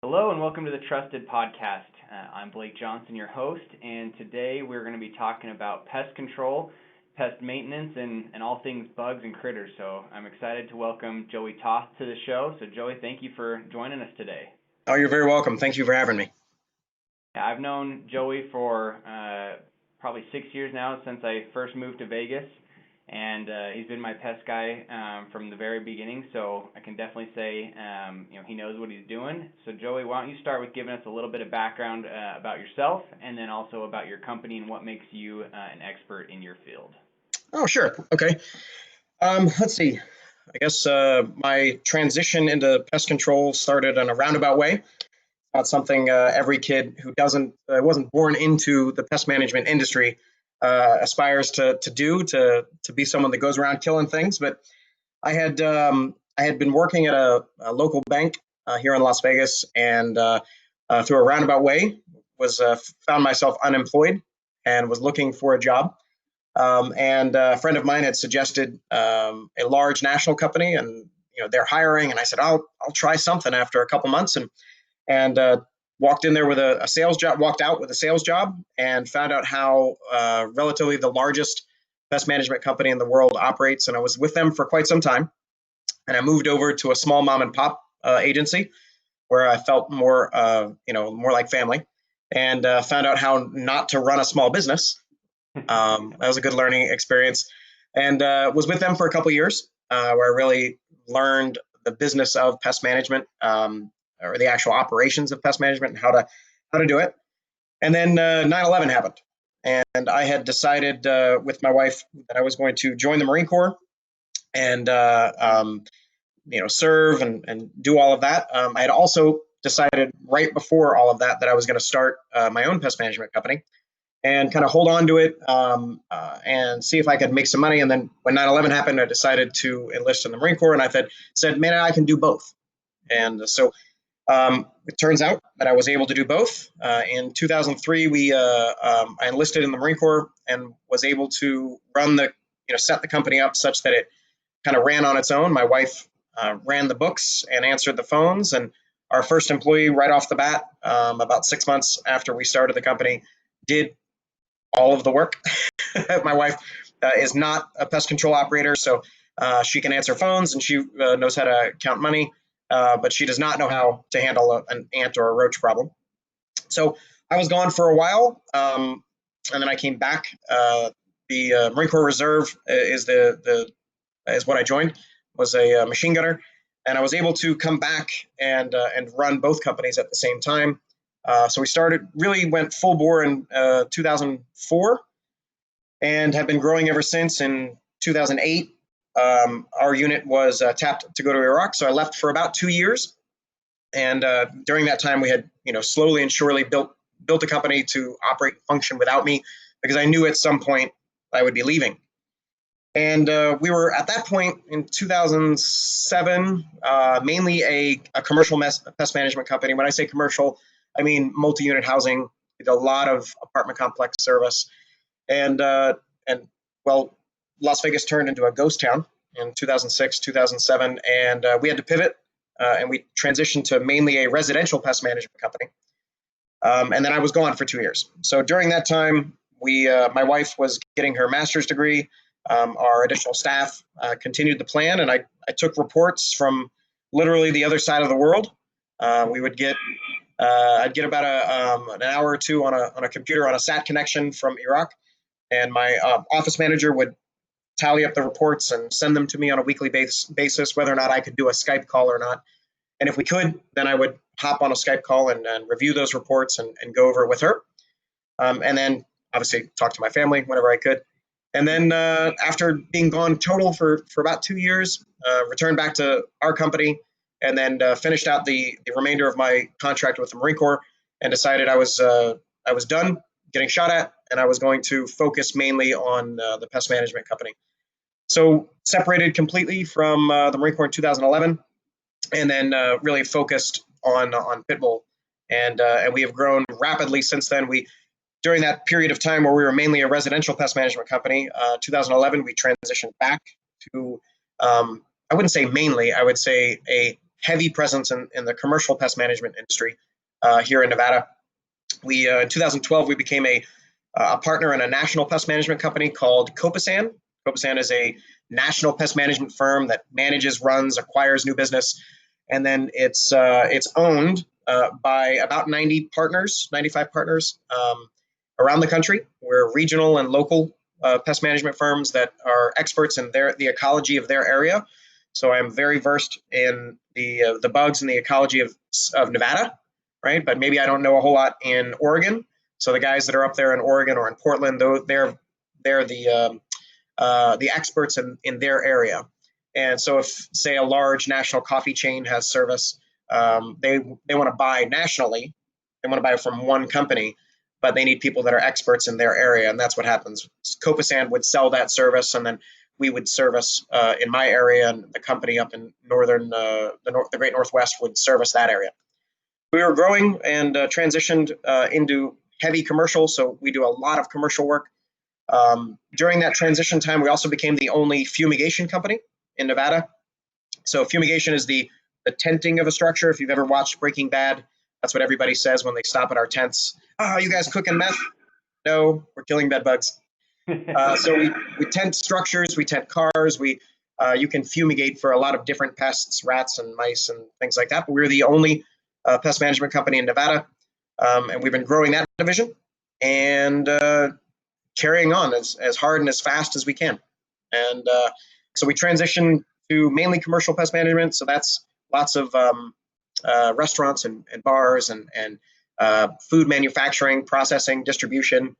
Hello and welcome to the Trusted Podcast. I'm Blake Johnson, your host, and today we're going to be talking about pest control, pest maintenance, and all things bugs and critters. So I'm excited to welcome Joey Toth to the show. So Joey, thank you for joining us today. Oh, you're very welcome. Thank you for having me. Yeah, I've known Joey for probably 6 years now since I first moved to Vegas, and he's been my pest guy from the very beginning. So I can definitely say he knows what he's doing. So Joey, why don't you start with giving us a little bit of background about yourself, and then also about your company and what makes you an expert in your field. Oh, sure. Okay. Let's see. I guess my transition into pest control started in a roundabout way. Not something every kid who wasn't born into the pest management industry aspires to do to be someone that goes around killing things. But I had been working at a local bank here in Las Vegas, and through a roundabout way was found myself unemployed and was looking for a job. And a friend of mine had suggested a large national company, and they're hiring. And I said, I'll try something after a couple months, and walked in there with a sales job, walked out with a sales job, and found out how relatively the largest pest management company in the world operates. And I was with them for quite some time. And I moved over to a small mom and pop agency where I felt more like family, and found out how not to run a small business. That was a good learning experience, and was with them for a couple of years, where I really learned the business of pest management, or the actual operations of pest management, and how to do it. And then 9/11 happened, and I had decided with my wife that I was going to join the Marine Corps and serve and do all of that. I had also decided right before all of that I was going to start my own pest management company and kind of hold on to it, and see if I could make some money. And then when 9/11 happened, I decided to enlist in the Marine Corps, and I said, man, I can do both. And so it turns out that I was able to do both. In 2003, I enlisted in the Marine Corps and was able to set the company up such that it kind of ran on its own. My wife ran the books and answered the phones, and our first employee right off the bat, about 6 months after we started the company, did all of the work. My wife is not a pest control operator, so she can answer phones and she knows how to count money, but she does not know how to handle an ant or a roach problem. So I was gone for a while, and then I came back. The Marine Corps Reserve is what I joined. Was a machine gunner, and I was able to come back and run both companies at the same time. So went full bore in 2004, and have been growing ever since. In 2008, our unit was tapped to go to Iraq, so I left for about 2 years. And during that time, we had slowly and surely built a company to operate and function without me, because I knew at some point I would be leaving. And we were at that point in 2007, mainly a commercial pest management company. When I say commercial, I mean multi-unit housing, with a lot of apartment complex service. And Las Vegas turned into a ghost town in 2006, 2007, and we had to pivot, and we transitioned to mainly a residential pest management company. And then I was gone for 2 years. So during that time, my wife was getting her master's degree. Our additional staff continued the plan, and I took reports from literally the other side of the world. I'd get about an hour or two on a computer on a SAT connection from Iraq, and my office manager would tally up the reports and send them to me on a weekly basis, whether or not I could do a Skype call or not. And if we could, then I would hop on a Skype call and review those reports and go over it with her. And then obviously talk to my family whenever I could. And then after being gone total for about 2 years, returned back to our company, and then finished out the remainder of my contract with the Marine Corps, and decided I was done getting shot at, and I was going to focus mainly on the pest management company. So separated completely from the Marine Corps in 2011, and then really focused on Pitbull, and we have grown rapidly since then. During that period of time where we were mainly a residential pest management company, 2011, we transitioned back to, I wouldn't say mainly, I would say a heavy presence in the commercial pest management industry here in Nevada. In 2012, we became a partner in a national pest management company called Copasan. Copasan is a national pest management firm that manages, runs, acquires new business, and then it's owned by about 90 partners, 95 partners around the country. We're regional and local pest management firms that are experts in the ecology of their area. So I'm very versed in the bugs and the ecology of Nevada, right? But maybe I don't know a whole lot in Oregon. So the guys that are up there in Oregon or in Portland, they're the experts in their area. And so if, say, a large national coffee chain has service, they want to buy nationally. They want to buy from one company, but they need people that are experts in their area, and that's what happens. Copasan would sell that service, and then we would service in my area, and the company up in northern the Great Northwest would service that area. We were growing and transitioned into heavy commercial, so we do a lot of commercial work. During that transition time, we also became the only fumigation company in Nevada. So fumigation is the tenting of a structure. If you've ever watched Breaking Bad, that's what everybody says when they stop at our tents. Oh, you guys cooking meth? No, we're killing bed bugs. So we tent structures, we tent cars, you can fumigate for a lot of different pests, rats and mice and things like that. But we're the only pest management company in Nevada, and we've been growing that division and carrying on as hard and as fast as we can. And so we transitioned to mainly commercial pest management. So that's lots of restaurants and bars and food manufacturing, processing, distribution,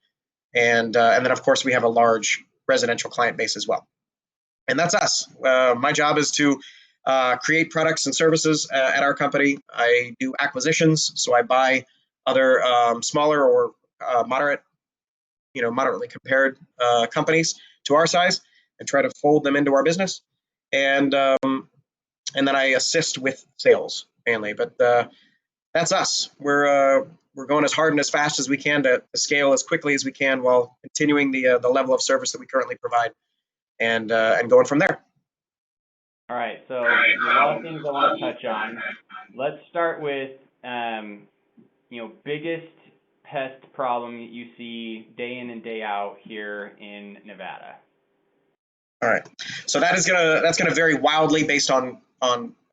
and then of course we have a large residential client base as well. And that's us. My job is to create products and services at our company. I do acquisitions, so I buy other smaller or moderately compared companies to our size and try to fold them into our business. And then I assist with sales mainly. But that's us. We're going as hard and as fast as we can to scale as quickly as we can while continuing the level of service that we currently provide, and going from there. All right, so a lot of things I want to touch on. Let's start with biggest pest problem you see day in and day out here in Nevada. All right, so that's gonna vary wildly based on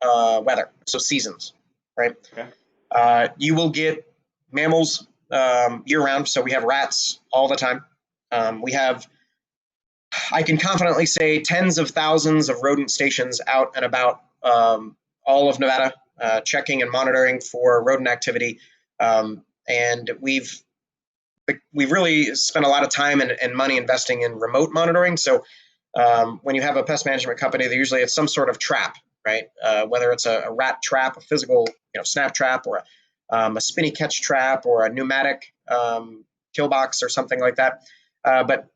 weather, so seasons, right? Okay. You will get mammals year round, so we have rats all the time. I can confidently say tens of thousands of rodent stations out and about all of Nevada, checking and monitoring for rodent activity. And we've really spent a lot of time and money investing in remote monitoring. So when you have a pest management company, they usually have some sort of trap, right? Whether it's a rat trap, a physical snap trap, or a spinny catch trap, or a pneumatic kill box or something like that. But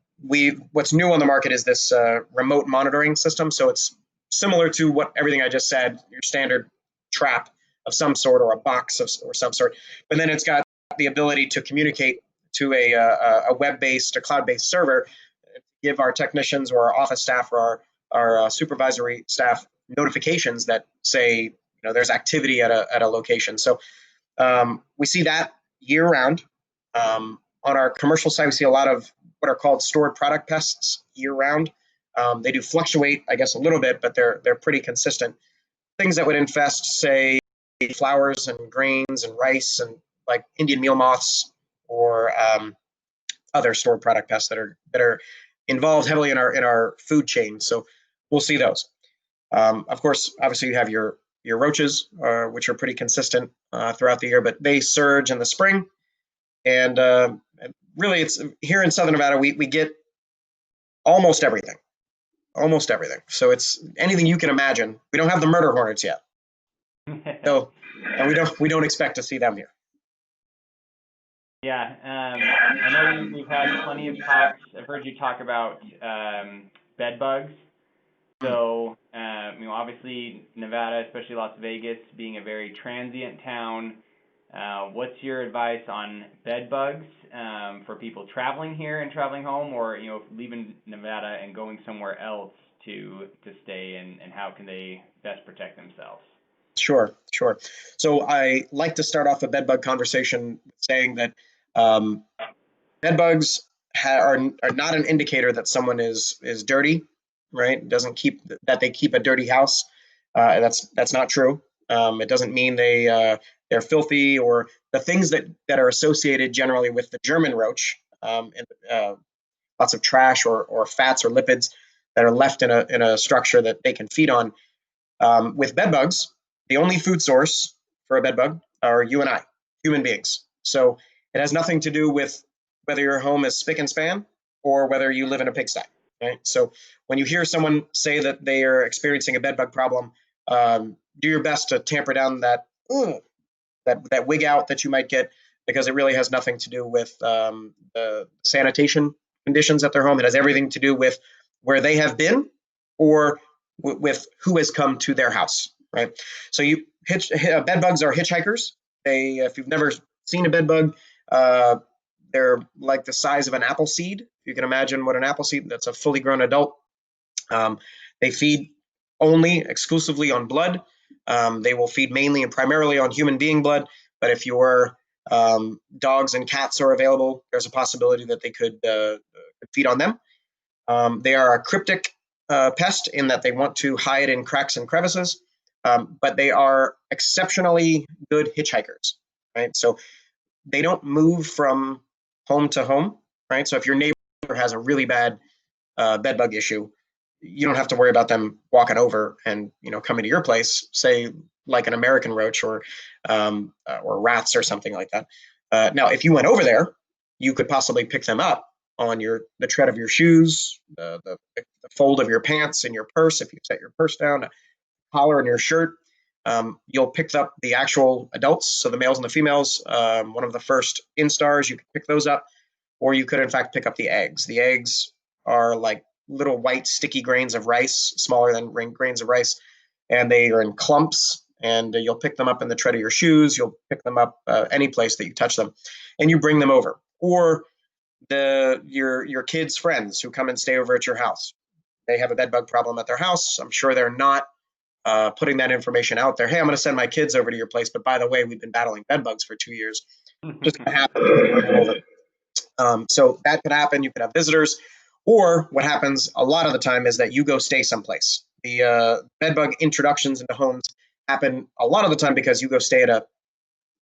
what's new on the market is this remote monitoring system. So it's similar to everything I just said, your standard trap of some sort or a box or some sort. But then it's got the ability to communicate to a web-based, a cloud-based server, give our technicians or our office staff or our supervisory staff notifications that say there's activity at a location. So we see that year round. On our commercial side, we see a lot of what are called stored product pests year round. They do fluctuate, I guess, a little bit, but they're pretty consistent. Things that would infest, say, flowers and grains and rice and like Indian meal moths or other stored product pests that are involved heavily in our food chain. So we'll see those. Of course, obviously you have your roaches, which are pretty consistent throughout the year, but they surge in the spring. And really, it's here in Southern Nevada, we get almost everything. So it's anything you can imagine. We don't have the murder hornets yet. So, and we don't expect to see them here. Yeah, I know we've had plenty of talks. I've heard you talk about bed bugs. So, obviously Nevada, especially Las Vegas, being a very transient town, what's your advice on bed bugs for people traveling here and traveling home, or leaving Nevada and going somewhere else to stay, and how can they best protect themselves? Sure, sure. So I like to start off a bed bug conversation saying that um, bed bugs are not an indicator that someone is dirty, right? Doesn't keep that they keep a dirty house. That's not true. It doesn't mean they're filthy or the things that are associated generally with the German roach, and lots of trash or fats or lipids that are left in a structure that they can feed on. With bed bugs, the only food source for a bed bug are you and I, human beings. So it has nothing to do with whether your home is spick and span or whether you live in a pigsty. Right. So when you hear someone say that they are experiencing a bed bug problem, do your best to tamper down that wig out that you might get, because it really has nothing to do with the sanitation conditions at their home. It has everything to do with where they have been or with who has come to their house, right? So bed bugs are hitchhikers. If you've never seen a bed bug, uh, they're like the size of an apple seed. You can imagine what an apple seed, that's a fully grown adult. Um, they feed only exclusively on blood. They will feed mainly and primarily on human being blood. But if your dogs and cats are available, there's a possibility that they could feed on them. They are a cryptic pest in that they want to hide in cracks and crevices, but they are exceptionally good hitchhikers, right? So they don't move from home to home, right? So if your neighbor has a really bad bed bug issue, you don't have to worry about them walking over and coming to your place, say like an American roach or rats or something like that. Now, if you went over there, you could possibly pick them up on the tread of your shoes, the fold of your pants, in your purse. If you set your purse down, a collar in your shirt, you'll pick up the actual adults, so the males and the females. One of the first instars, you could pick those up, or you could in fact pick up the eggs. The eggs are like little white sticky grains of rice, smaller than grains of rice, and they are in clumps. And you'll pick them up in the tread of your shoes. You'll pick them up any place that you touch them, and you bring them over. Or your kids' friends who come and stay over at your house. They have a bed bug problem at their house. I'm sure they're not putting that information out there. Hey, I'm going to send my kids over to your place, but by the way, we've been battling bed bugs for 2 years. Just going to happen. So that could happen. You could have visitors, or what happens a lot of the time is that you go stay someplace. The bed bug introductions into homes happen a lot of the time because you go stay at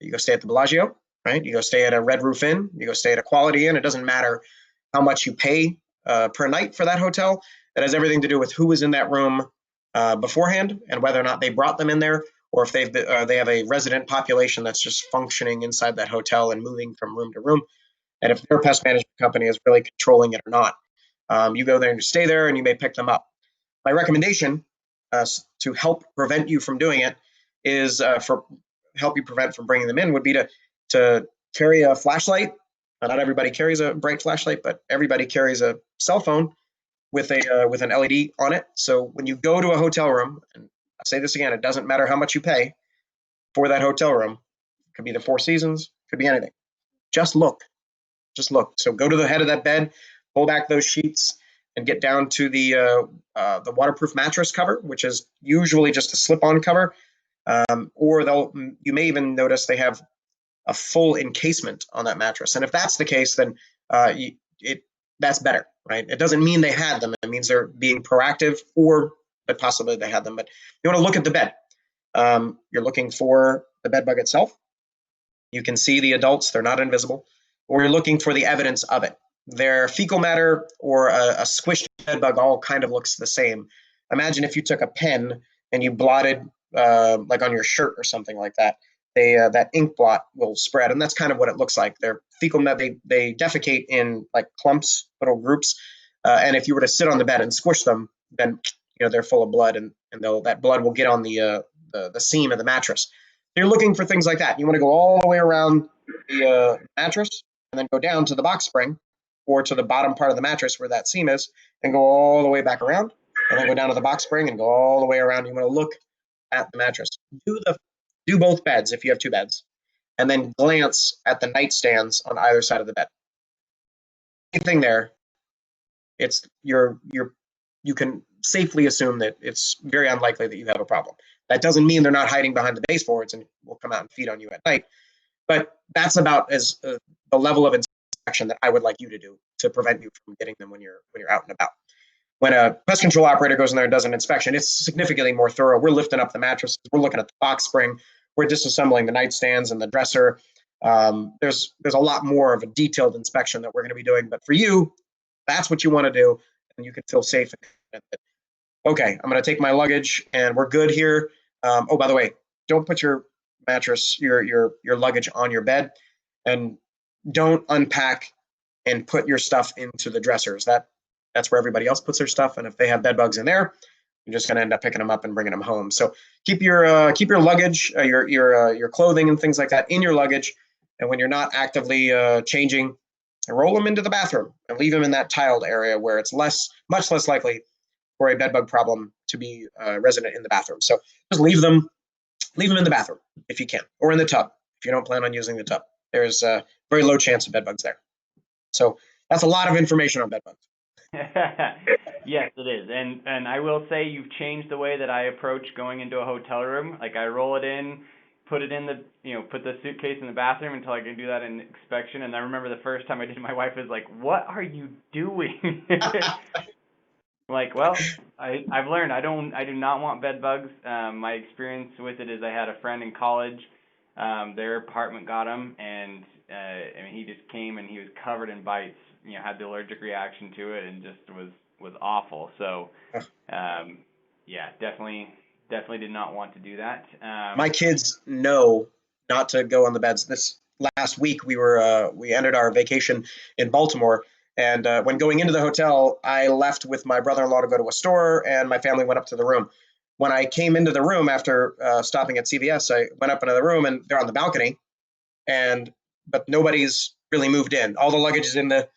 the Bellagio, right? You go stay at a Red Roof Inn. You go stay at a Quality Inn. It doesn't matter how much you pay per night for that hotel. It has everything to do with who was in that room beforehand and whether or not they brought them in there, or if they have a resident population that's just functioning inside that hotel and moving from room to room, and if their pest management company is really controlling it or not. You go there and you stay there, and you may pick them up. My recommendation to help prevent you from doing it is for help you prevent from bringing them in would be to carry a flashlight. Not everybody carries a bright flashlight, but everybody carries a cell phone with an LED on it. So when you go to a hotel room, and I say this again, it doesn't matter how much you pay for that hotel room. It could be the Four Seasons, could be anything. Just look. Just look. So go to the head of that bed, pull back those sheets, and get down to the waterproof mattress cover, which is usually just a slip-on cover. Or you may even notice they have a full encasement on that mattress. And if that's the case, then that's better, right? It doesn't mean they had them. It means they're being proactive, but possibly they had them. But you want to look at the bed. You're looking for the bed bug itself. You can see the adults. They're not invisible. Or you're looking for the evidence of it. Their fecal matter or a squished bed bug all kind of looks the same. Imagine if you took a pen and you blotted like on your shirt or something like that. That ink blot will spread, and that's kind of what it looks like. Their fecal matter, they defecate in like clumps, little groups, and if you were to sit on the bed and squish them, then they're full of blood, and that blood will get on the seam of the mattress. You're looking for things like that. You want to go all the way around the mattress and then go down to the box spring or to the bottom part of the mattress where that seam is, and go all the way back around, and then go down to the box spring and go all the way around. You want to look at the mattress. Do both beds if you have two beds, and then glance at the nightstands on either side of the bed. Anything there, it's you can safely assume that it's very unlikely that you have a problem. That doesn't mean they're not hiding behind the baseboards and will come out and feed on you at night, but that's about as the level of inspection that I would like you to do to prevent you from getting them when you're out and about. When a pest control operator goes in there and does an inspection, it's significantly more thorough. We're lifting up the mattresses, we're looking at the box spring, we're disassembling the nightstands and the dresser. There's a lot more of a detailed inspection that we're going to be doing, but for you, that's what you want to do, and you can feel safe. Okay, I'm going to take my luggage, and we're good here. Oh, by the way, don't put your mattress, your luggage on your bed, and don't unpack and put your stuff into the dressers. That's where everybody else puts their stuff, and if they have bed bugs in there, you're just going to end up picking them up and bringing them home. So keep your luggage, your clothing and things like that in your luggage, and when you're not actively changing, roll them into the bathroom and leave them in that tiled area where it's much less likely for a bed bug problem to be resident in the bathroom. So just leave them in the bathroom if you can, or in the tub if you don't plan on using the tub. There's a very low chance of bed bugs there. So that's a lot of information on bed bugs. Yes, it is. And I will say you've changed the way that I approach going into a hotel room. Like I roll it in, put it in the, put the suitcase in the bathroom until I can do that in inspection. And I remember the first time I did it, my wife was like, "What are you doing?" Like, well, I've learned I do not want bed bugs. My experience with it is I had a friend in college. Their apartment got him, and I mean he just came and he was covered in bites. Had the allergic reaction to it, and just was awful. So, yeah, definitely did not want to do that. My kids know not to go on the beds. This last week we ended our vacation in Baltimore, and when going into the hotel, I left with my brother-in-law to go to a store, and my family went up to the room. When I came into the room after stopping at CVS, I went up into the room, and they're on the balcony, but nobody's really moved in. All the luggage is in the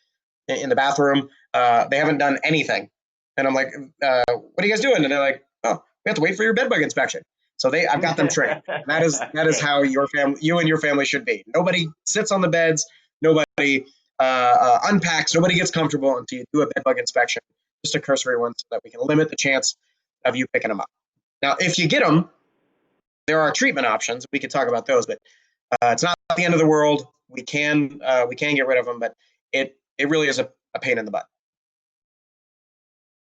bathroom. They haven't done anything, and I'm like, "What are you guys doing?" And they're like, "Oh, we have to wait for your bed bug inspection." So I've got them trained. That is how you and your family should be. Nobody sits on the beds. Nobody unpacks. Nobody gets comfortable until you do a bed bug inspection, just a cursory one, so that we can limit the chance of you picking them up. Now, if you get them, there are treatment options. We could talk about those, but it's not the end of the world. We can get rid of them, but it really is a pain in the butt.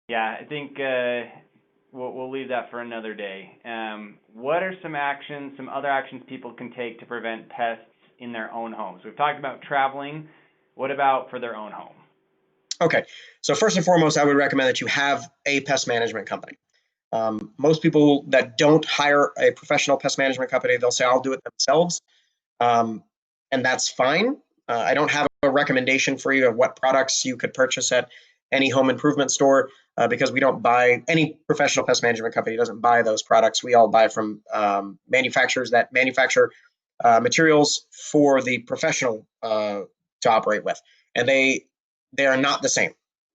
Yeah, I think we'll leave that for another day. What are some other actions people can take to prevent pests in their own homes? We've talked about traveling. What about for their own home? Okay, so first and foremost, I would recommend that you have a pest management company. Most people that don't hire a professional pest management company, they'll say, "I'll do it themselves," and that's fine. I don't have a recommendation for you of what products you could purchase at any home improvement store because we don't buy, any professional pest management company doesn't buy those products. We all buy from manufacturers that manufacture materials for the professional to operate with, and they are not the same,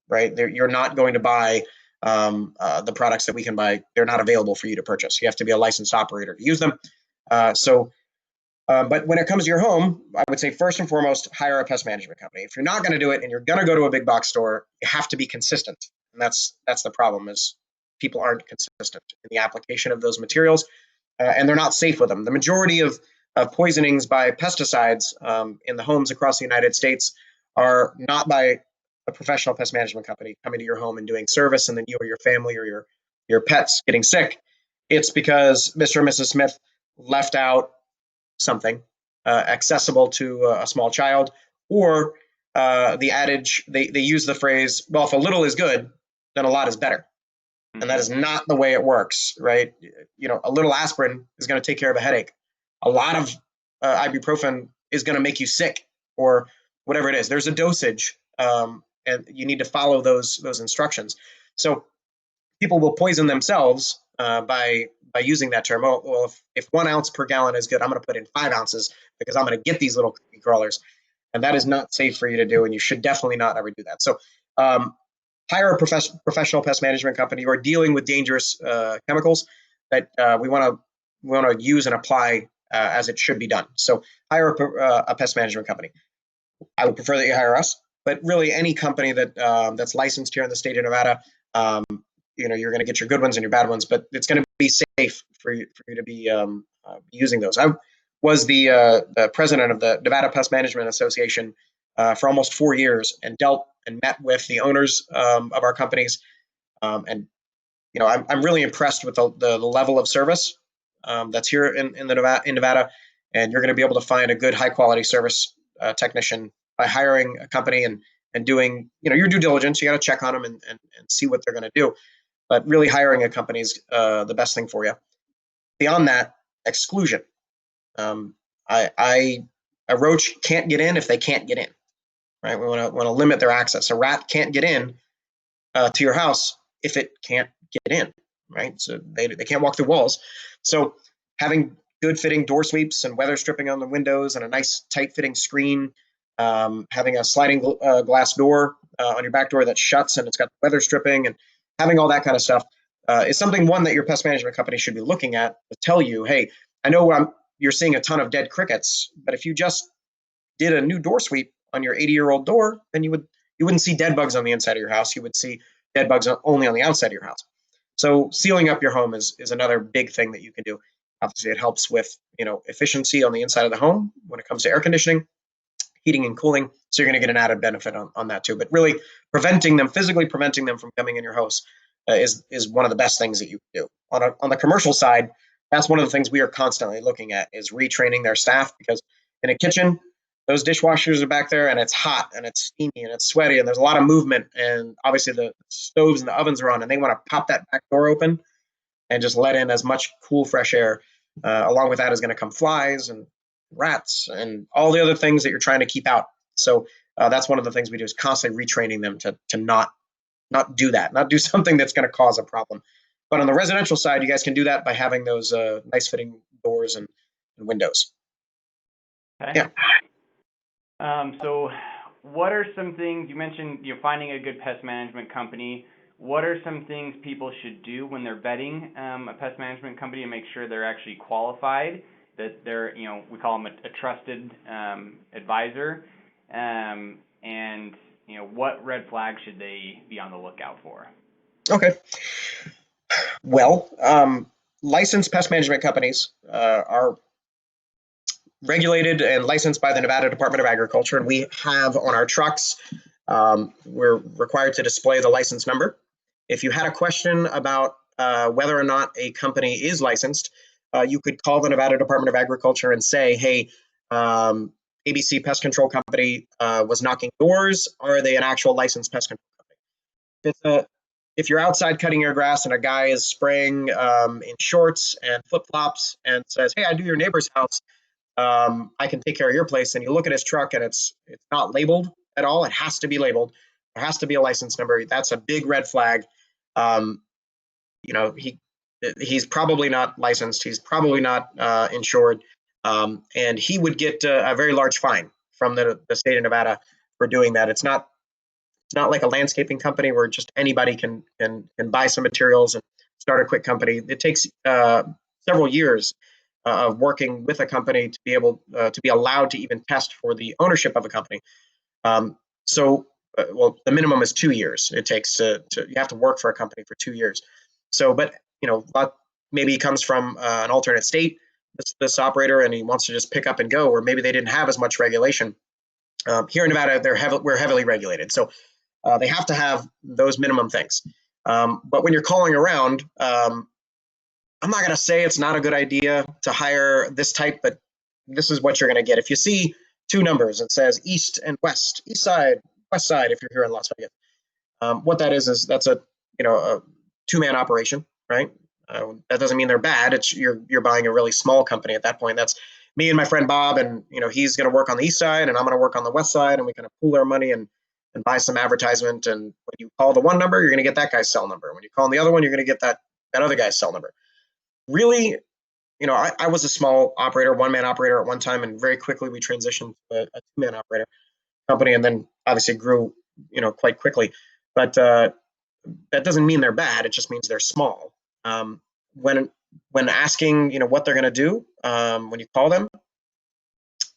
right? You're not going to buy the products that we can buy. They're not available for you to purchase. You have to be a licensed operator to use them. But when it comes to your home, I would say first and foremost, hire a pest management company. If you're not going to do it and you're going to go to a big box store, you have to be consistent. And that's the problem, is people aren't consistent in the application of those materials, and they're not safe with them. The majority of poisonings by pesticides in the homes across the United States are not by a professional pest management company coming to your home and doing service, and then you or your family or your pets getting sick. It's because Mr. and Mrs. Smith left out something accessible to a small child, or the adage, they use the phrase, "Well, if a little is good, then a lot is better." Mm-hmm. And that is not the way it works, right? A little aspirin is going to take care of a headache. A lot of ibuprofen is going to make you sick, or whatever it is. There's a dosage, and you need to follow those instructions. So people will poison themselves by using that term. Oh, well, if 1 ounce per gallon is good, I'm going to put in 5 ounces because I'm going to get these little creepy crawlers. And that is not safe for you to do, and you should definitely not ever do that. So hire a professional pest management company. You are dealing with dangerous chemicals that we want to use and apply as it should be done. So hire a pest management company. I would prefer that you hire us, but really any company that's licensed here in the state of Nevada, you're going to get your good ones and your bad ones, but it's going to be safe for you to be using those. I was the president of the Nevada Pest Management Association for almost 4 years, and dealt and met with the owners of our companies, and I'm really impressed with the level of service that's here in Nevada, and you're going to be able to find a good high quality service technician by hiring a company and doing your due diligence. You got to check on them and see what they're going to do, but really hiring a company is the best thing for you. Beyond that, exclusion. Um, a roach can't get in if they can't get in, right? We want to limit their access. A rat can't get in to your house if it can't get in, right? So they can't walk through walls. So having good fitting door sweeps and weather stripping on the windows and a nice tight fitting screen, having a sliding glass door on your back door that shuts and it's got weather stripping, and having all that kind of stuff is something, one, that your pest management company should be looking at to tell you, hey, I know you're seeing a ton of dead crickets, but if you just did a new door sweep on your 80-year-old door, then you wouldn't see dead bugs on the inside of your house. You would see dead bugs only on the outside of your house. So sealing up your home is another big thing that you can do. Obviously, it helps with efficiency on the inside of the home when it comes to air conditioning, heating and cooling. So you're going to get an added benefit on that too. But really, physically preventing them from coming in your house is one of the best things that you can do. On the commercial side, that's one of the things we are constantly looking at, is retraining their staff, because in a kitchen, those dishwashers are back there and it's hot and it's steamy and it's sweaty and there's a lot of movement, and obviously the stoves and the ovens are on, and they want to pop that back door open and just let in as much cool, fresh air. Along with that is going to come flies and rats and all the other things that you're trying to keep out. So that's one of the things we do, is constantly retraining them to not do that, not do something that's going to cause a problem. But on the residential side, you guys can do that by having those nice fitting doors and windows. Okay. Yeah. So what are some things, you mentioned you're finding a good pest management company. What are some things people should do when they're vetting a pest management company to make sure they're actually qualified, that they're, we call them a trusted advisor, and, what red flags should they be on the lookout for? Okay. Well, licensed pest management companies are regulated and licensed by the Nevada Department of Agriculture, and we have on our trucks, we're required to display the license number. If you had a question about whether or not a company is licensed, you could call the Nevada Department of Agriculture and say, hey, ABC Pest Control Company was knocking doors. Are they an actual licensed pest control company? If you're outside cutting your grass and a guy is spraying in shorts and flip-flops and says, hey, I do your neighbor's house, I can take care of your place, and you look at his truck and it's not labeled at all, it has to be labeled. There has to be a license number. That's a big red flag. He's probably not licensed. He's probably not insured, and he would get a very large fine from the state of Nevada for doing that. It's not like a landscaping company where just anybody can buy some materials and start a quick company. It takes several years of working with a company to be able to be allowed to even test for the ownership of a company. Well, the minimum is 2 years. It takes you have to work for a company for 2 years. So, but maybe he comes from an alternate state, this operator, and he wants to just pick up and go, or maybe they didn't have as much regulation. Here in Nevada, we're heavily regulated, so they have to have those minimum things. But when you're calling around, I'm not going to say it's not a good idea to hire this type, but this is what you're going to get. If you see two numbers, it says east and west, east side, west side, if you're here in Las Vegas. What that is that's a two-man operation, right? That doesn't mean they're bad. It's you're buying a really small company at that point. That's me and my friend Bob, and he's going to work on the east side, and I'm going to work on the west side, and we kind of pool our money and buy some advertisement. And when you call the one number, you're going to get that guy's cell number. When you call the other one, you're going to get that other guy's cell number. Really, I was a small operator, one-man operator at one time, and very quickly we transitioned to a two-man operator company, and then obviously grew, quite quickly. But that doesn't mean they're bad. It just means they're small. When asking, what they're going to do when you call them,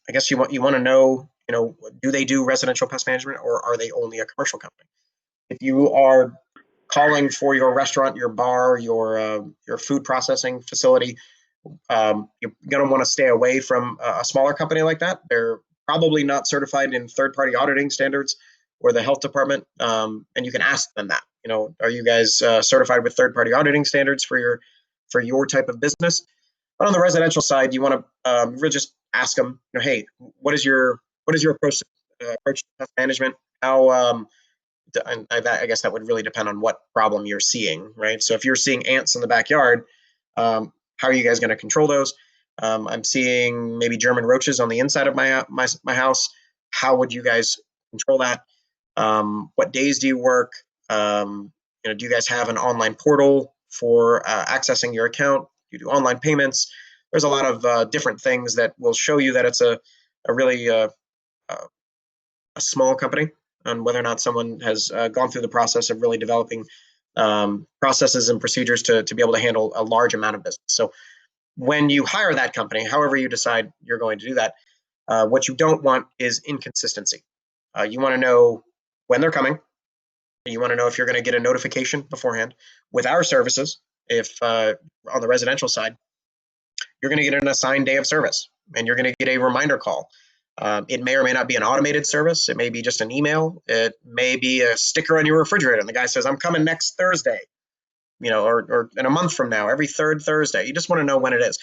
I guess you want to know, do they do residential pest management, or are they only a commercial company? If you are calling for your restaurant, your bar, your food processing facility, you're going to want to stay away from a smaller company like that. They're probably not certified in third-party auditing standards or the health department, and you can ask them that. Are you guys certified with third-party auditing standards for your type of business? But on the residential side, you want to really just ask them, hey, what is your approach to pest management? How and I guess that would really depend on what problem you're seeing, right? So if you're seeing ants in the backyard, how are you guys going to control those? I'm seeing maybe German roaches on the inside of my house. How would you guys control that? What days do you work? Do you guys have an online portal for accessing your account? You do online payments. There's a lot of different things that will show you that it's a really a small company, on whether or not someone has gone through the process of really developing processes and procedures to be able to handle a large amount of business. So when you hire that company, however you decide you're going to do that, what you don't want is inconsistency. You want to know when they're coming. You want to know if you're going to get a notification beforehand. With our services, if on the residential side, you're going to get an assigned day of service, and you're going to get a reminder call. It may or may not be an automated service. It may be just an email. It may be a sticker on your refrigerator, and the guy says, "I'm coming next Thursday," or in a month from now, every third Thursday. You just want to know when it is.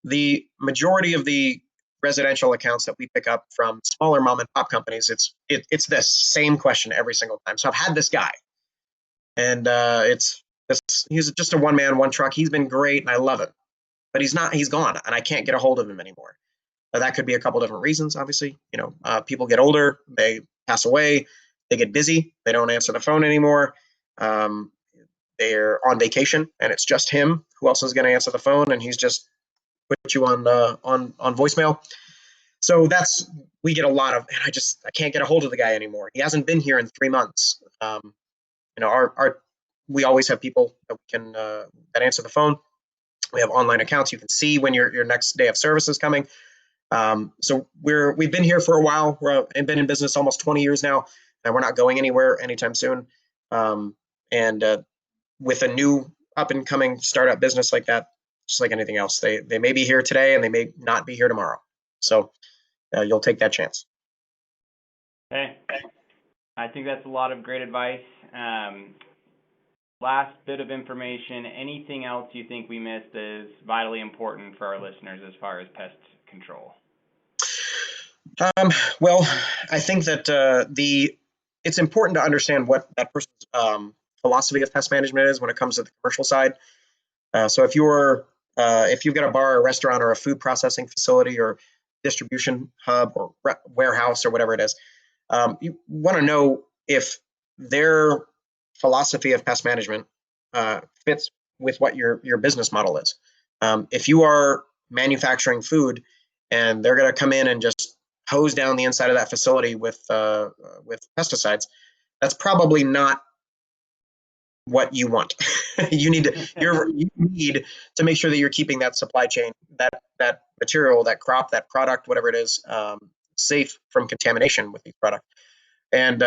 The majority of the residential accounts that we pick up from smaller mom and pop companies, it's this same question every single time. So I've had this guy, and he's just a one man, one truck. He's been great, and I love him, but he's gone, and I can't get a hold of him anymore. That could be a couple different reasons, obviously. People get older, they pass away, they get busy, they don't answer the phone anymore. They're on vacation, and it's just him. Who else is going to answer the phone? And he's just put you on voicemail. So we get a lot of, and I can't get a hold of the guy anymore. He hasn't been here in 3 months. We always have people that can that answer the phone. We have online accounts. You can see when your next day of service is coming. So we've been here for a while. We've been in business almost 20 years now, and we're not going anywhere anytime soon. And with a new up and coming startup business like that, just like anything else, they may be here today and they may not be here tomorrow. So you'll take that chance. Okay. I think that's a lot of great advice. Last bit of information, anything else you think we missed that is vitally important for our listeners as far as pest control? Well, I think that it's important to understand what that person's philosophy of pest management is when it comes to the commercial side. So if you've got a bar, or a restaurant, or a food processing facility, or distribution hub, or warehouse, or whatever it is, you want to know if their philosophy of pest management fits with what your business model is. If you are manufacturing food and they're going to come in and just hose down the inside of that facility with pesticides, that's probably not what you want. you need to make sure that you're keeping that supply chain, that material, that crop, that product, whatever it is, safe from contamination with these products. And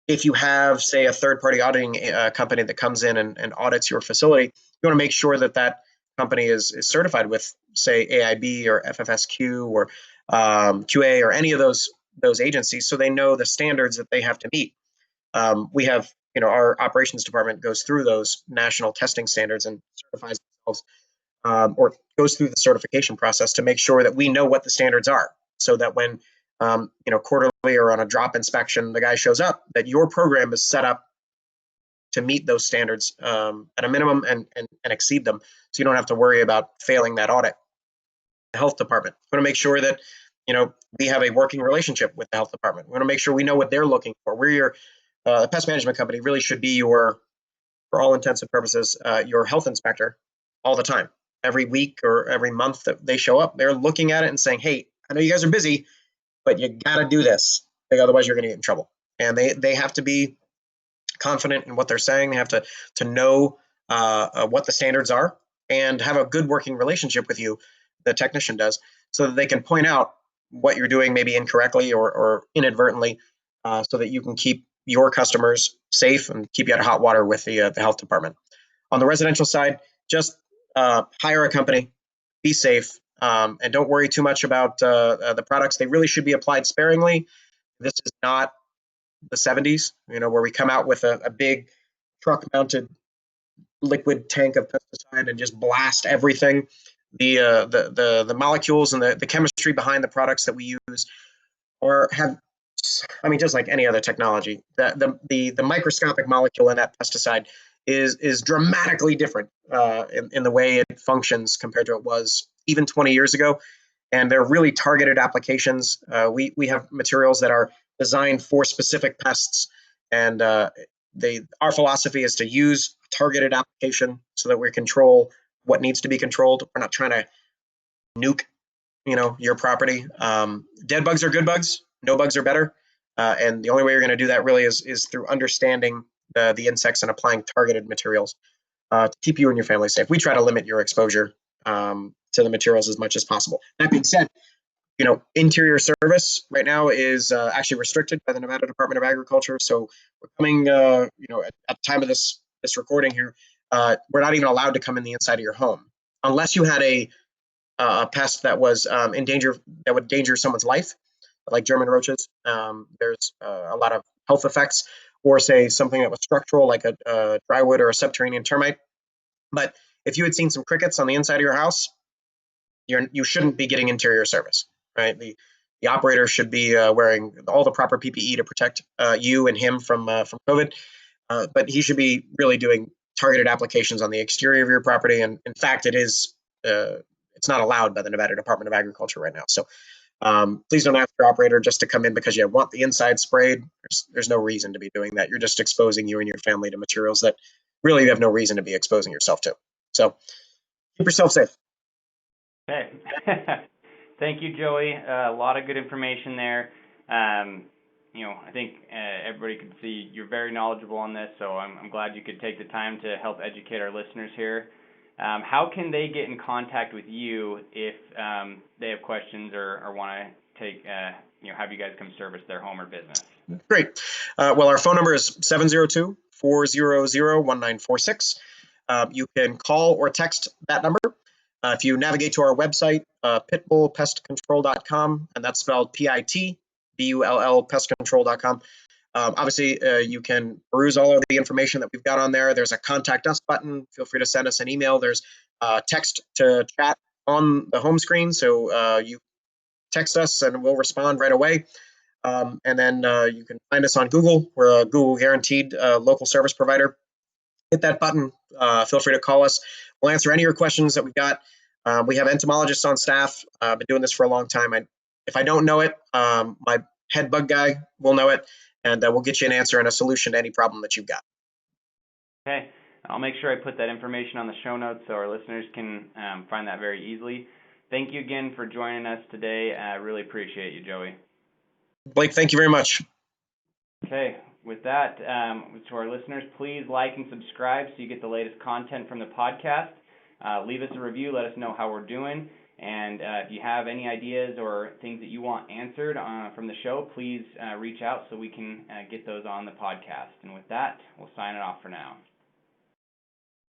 if you have, say, a third-party auditing company that comes in and audits your facility, you want to make sure that company is certified with, say, AIB or FFSQ or QA or any of those agencies, so they know the standards that they have to meet. We have, our operations department goes through those national testing standards and certifies themselves, or goes through the certification process to make sure that we know what the standards are, so that when quarterly or on a drop inspection, the guy shows up, that your program is set up to meet those standards at a minimum and exceed them, so you don't have to worry about failing that audit. The health department, we want to make sure that we have a working relationship with the health department. We want to make sure we know what they're looking for. We're the pest management company really should be for all intents and purposes, your health inspector all the time. Every week or every month that they show up, they're looking at it and saying, "Hey, I know you guys are busy, but you got to do this. Otherwise, you're going to get in trouble." And they have to be confident in what they're saying. They have to know what the standards are and have a good working relationship with you, the technician does, so that they can point out what you're doing maybe incorrectly or inadvertently, so that you can keep your customers safe and keep you out of hot water with the health department. On the residential side, just hire a company, be safe, and don't worry too much about the products. They really should be applied sparingly. This is not the 70s, where we come out with a big truck-mounted liquid tank of pesticide and just blast everything. The molecules and the chemistry behind the products that we use just like any other technology, the microscopic molecule in that pesticide is dramatically different in the way it functions compared to it was even 20 years ago. And they're really targeted applications. We have materials that are designed for specific pests, and our philosophy is to use a targeted application so that we control what needs to be controlled. We're not trying to nuke, your property. Dead bugs are good bugs. No bugs are better. And the only way you're going to do that really is through understanding the insects and applying targeted materials to keep you and your family safe. We try to limit your exposure to the materials as much as possible. That being said, interior service right now is actually restricted by the Nevada Department of Agriculture. So we're coming, at the time of this recording here, we're not even allowed to come in the inside of your home unless you had a pest that was in danger, that would endanger someone's life, like German roaches. There's a lot of health effects, or say something that was structural, like a drywood or a subterranean termite. But if you had seen some crickets on the inside of your house, you shouldn't be getting interior service, right? The operator should be wearing all the proper PPE to protect you and him from COVID, but he should be really doing targeted applications on the exterior of your property. And in fact, it's not allowed by the Nevada Department of Agriculture right now. So please don't ask your operator just to come in because you want the inside sprayed. There's no reason to be doing that. You're just exposing you and your family to materials that really you have no reason to be exposing yourself to. So keep yourself safe. Okay. Thank you, Joey. A lot of good information there. I think everybody can see you're very knowledgeable on this, so I'm glad you could take the time to help educate our listeners here. How can they get in contact with you if they have questions or want to take, have you guys come service their home or business? Great. Well, our phone number is 702-400-1946. You can call or text that number. If you navigate to our website, pitbullpestcontrol.com, and that's spelled PITBULL pestcontrol.com. Obviously, you can peruse all of the information that we've got on there. There's a contact us button. Feel free to send us an email. There's text to chat on the home screen. So you text us and we'll respond right away. And then you can find us on Google. We're a Google guaranteed local service provider. Hit that button. Feel free to call us. We'll answer any of your questions that we've got. We have entomologists on staff. I've been doing this for a long time. If I don't know it, my head bug guy will know it, and we'll get you an answer and a solution to any problem that you've got. Okay. I'll make sure I put that information on the show notes so our listeners can find that very easily. Thank you again for joining us today. I really appreciate you, Joey. Blake, thank you very much. Okay. With that, to our listeners, please like and subscribe so you get the latest content from the podcast. Leave us a review. Let us know how we're doing. And if you have any ideas or things that you want answered from the show, please reach out so we can get those on the podcast. And with that, we'll sign it off for now.